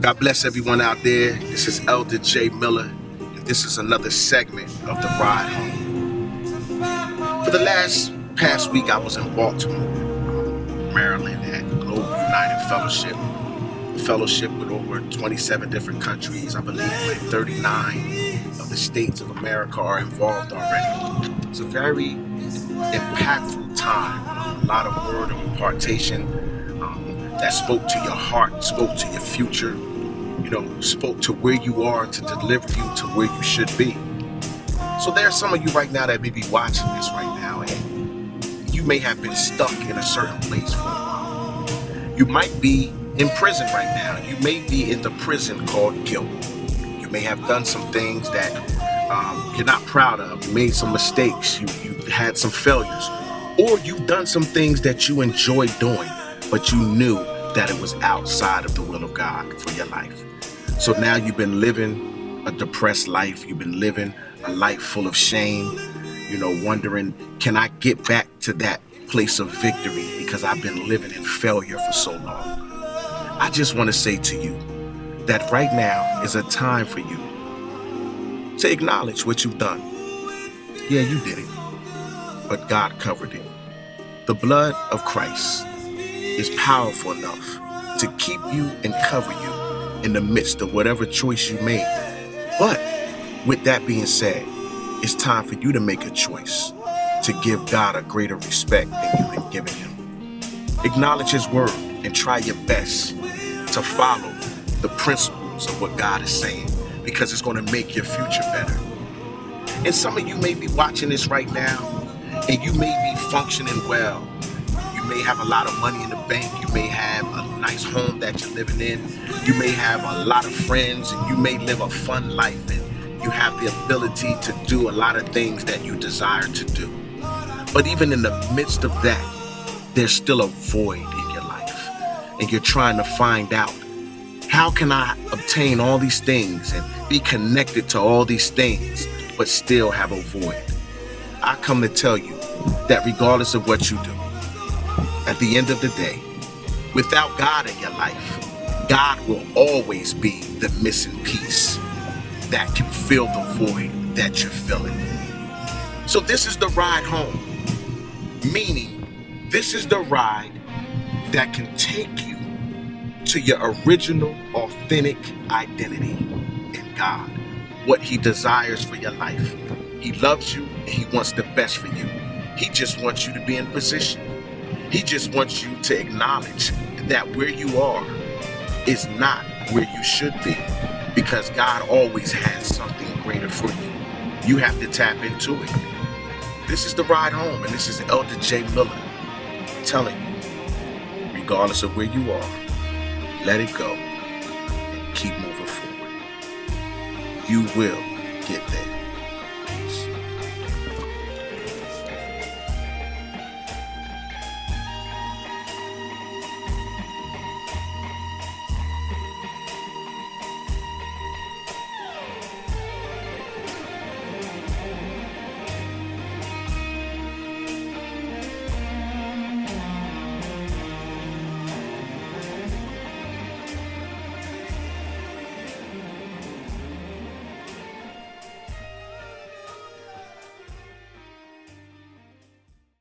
God bless everyone out there. This is Elder J. Miller, and this is another segment of the Ride Home. For the past week, I was in Baltimore, Maryland, at Global United Fellowship with over 27 different countries. I believe like 39 of the states of America are involved already. It's a very impactful time, a lot of word of impartation that spoke to your heart, spoke to your future, spoke to where you are to deliver you to where you should be. So there are some of you right now that may be watching this right now, and you may have been stuck in a certain place for a while. You might be in prison right now. You may be in the prison called guilt. You may have done some things that you're not proud of. You made some mistakes. You had some failures. Or you've done some things that you enjoyed doing, but you knew that it was outside of the will of God for your life. So now you've been living a depressed life. You've been living a life full of shame, wondering, can I get back to that place of victory because I've been living in failure for so long? I just want to say to you that right now is a time for you to acknowledge what you've done. Yeah, you did it, but God covered it. The blood of Christ is powerful enough to keep you and cover you in the midst of whatever choice you made. But with that being said, it's time for you to make a choice to give God a greater respect than you've been giving him. Acknowledge his word and try your best to follow the principles of what God is saying, because it's going to make your future better. And some of you may be watching this right now, and you may be functioning well. You may have a lot of money in the bank. You may have a nice home that you're living in. You may have a lot of friends, and you may live a fun life, and you have the ability to do a lot of things that you desire to do. But even in the midst of that, there's still a void in your life, and you're trying to find out, how can I obtain all these things and be connected to all these things, but still have a void? I come to tell you that regardless of what you do, at the end of the day, without God in your life, God will always be the missing piece that can fill the void that you're filling. So this is the ride home, meaning this is the ride that can take you to your original, authentic identity in God, what he desires for your life. He loves you and he wants the best for you. He just wants you to be in position. He just wants you to acknowledge that where you are is not where you should be, because God always has something greater for you. You have to tap into it. This is the ride home, and this is Elder J. Miller telling you, regardless of where you are, let it go and keep moving forward. You will get there.